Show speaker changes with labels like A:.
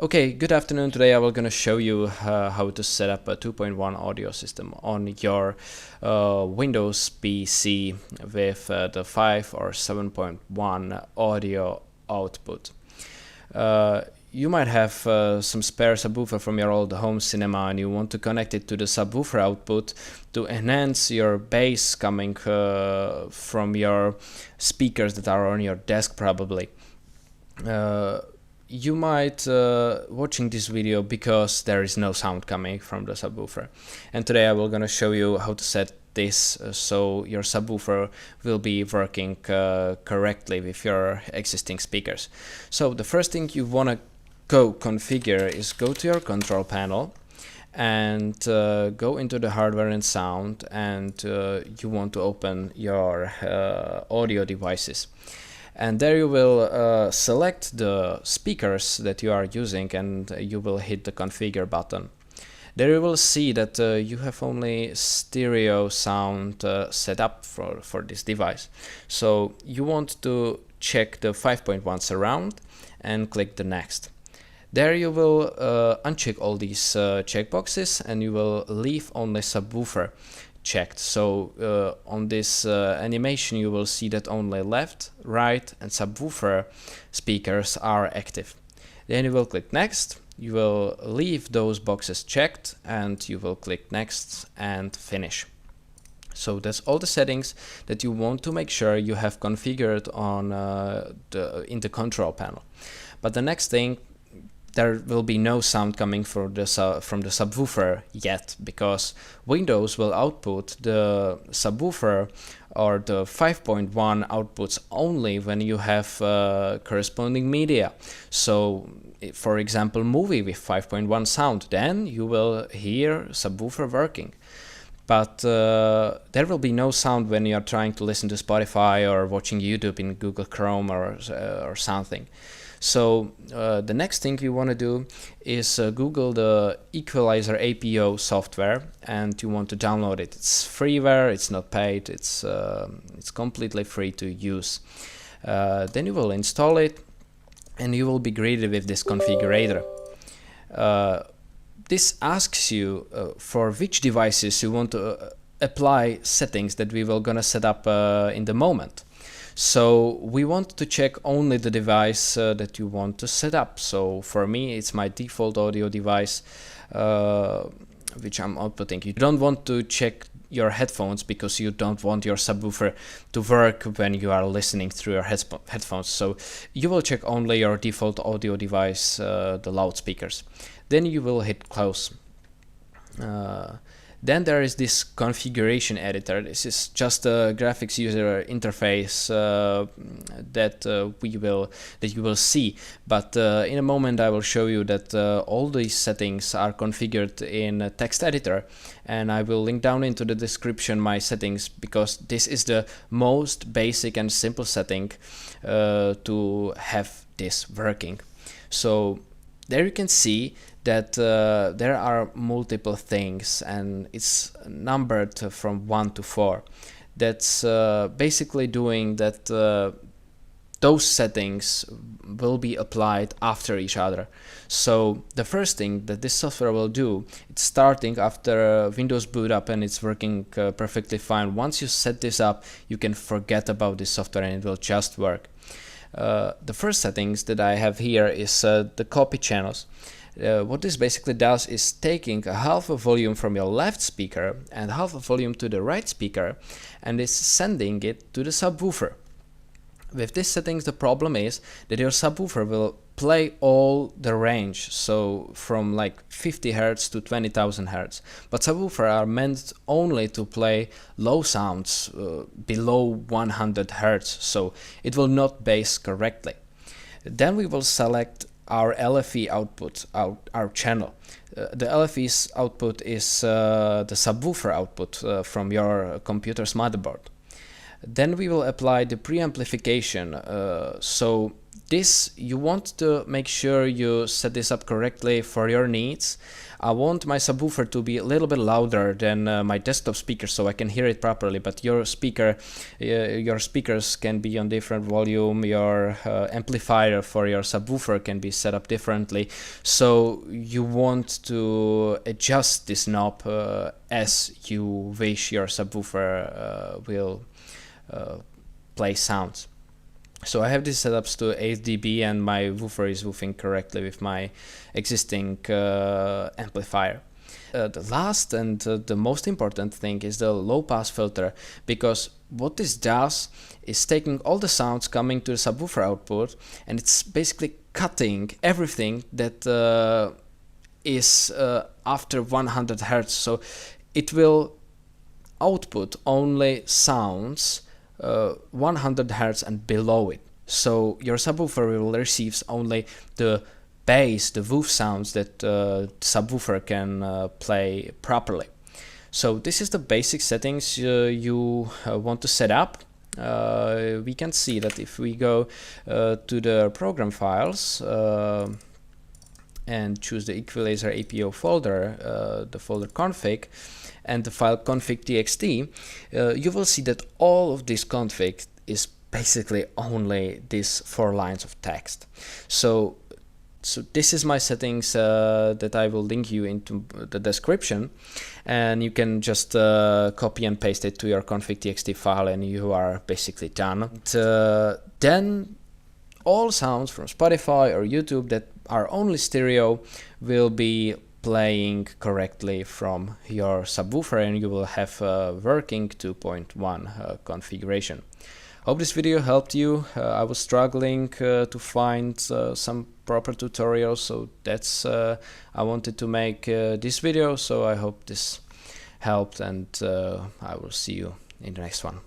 A: Okay, good afternoon. Today I will gonna show you how to set up a 2.1 audio system on your Windows PC with the 5 or 7.1 audio output. You might have some spare subwoofer from your old home cinema and you want to connect it to the subwoofer output to enhance your bass coming from your speakers that are on your desk probably. You might watching this video because there is no sound coming from the subwoofer, and today I will gonna show you how to set this so your subwoofer will be working correctly with your existing speakers. So the first thing you want to go configure is go to your control panel and go into the hardware and sound, and you want to open your audio devices. And there you will select the speakers that you are using and you will hit the configure button. There you will see that you have only stereo sound set up for this device. So you want to check the 5.1 surround and click the next. There you will uncheck all these checkboxes and you will leave only subwoofer checked. So on this animation you will see that only left, right and subwoofer speakers are active. Then you will click next, you will leave those boxes checked and you will click next and finish. So that's all the settings that you want to make sure you have configured on in the control panel. But the next thing, there will be no sound coming from the subwoofer yet, because Windows will output the subwoofer or the 5.1 outputs only when you have corresponding media. So for example, movie with 5.1 sound, then you will hear subwoofer working. But there will be no sound when you are trying to listen to Spotify or watching YouTube in Google Chrome or something. So the next thing you want to do is Google the Equalizer APO software, and you want to download it. It's freeware, it's not paid, it's completely free to use. Then you will install it and you will be greeted with this configurator. This asks you for which devices you want to apply settings that we will gonna set up in the moment. So we want to check only the device that you want to set up. So for me, it's my default audio device, which I'm outputting. You don't want to check your headphones because you don't want your subwoofer to work when you are listening through your headphones. So you will check only your default audio device, the loudspeakers. Then you will hit close. Then there is this configuration editor. This is just a graphics user interface that you will see. But in a moment I will show you that all these settings are configured in a text editor, and I will link down into the description my settings, because this is the most basic and simple setting to have this working. So there you can see that there are multiple things, and it's numbered from 1 to 4. That's basically doing that those settings will be applied after each other. So the first thing that this software will do, it's starting after Windows boot up and it's working perfectly fine. Once you set this up, you can forget about this software and it will just work. The first settings that I have here is the copy channels. What this basically does is taking a half a volume from your left speaker and half a volume to the right speaker and is sending it to the subwoofer. With this settings, the problem is that your subwoofer will play all the range, so from like 50 Hz to 20,000 Hz. But subwoofers are meant only to play low sounds below 100 Hz, so it will not bass correctly. Then we will select our LFE output, our channel. The LFE's output is the subwoofer output from your computer's motherboard. Then we will apply the preamplification. So This, you want to make sure you set this up correctly for your needs. I want my subwoofer to be a little bit louder than my desktop speaker so I can hear it properly, but your speakers can be on different volume, your amplifier for your subwoofer can be set up differently, so you want to adjust this knob as you wish your subwoofer will play sounds. So I have this set up to 8 dB and my woofer is woofing correctly with my existing amplifier. The last and the most important thing is the low pass filter, because what this does is taking all the sounds coming to the subwoofer output and it's basically cutting everything that is after 100 Hz. So it will output only sounds 100 Hz and below it. So your subwoofer will receive only the bass, the woof sounds that the subwoofer can play properly. So this is the basic settings you want to set up. We can see that if we go to the program files and choose the Equalizer APO folder, the folder config, and the file config.txt, you will see that all of this config is basically only these 4 lines of text. So this is my settings that I will link you into the description, and you can just copy and paste it to your config.txt file and you are basically done. And, then all sounds from Spotify or YouTube that are only stereo will be playing correctly from your subwoofer and you will have a working 2.1 configuration. Hope this video helped you. I was struggling to find some proper tutorials, so that's I wanted to make this video, so I hope this helped, and I will see you in the next one.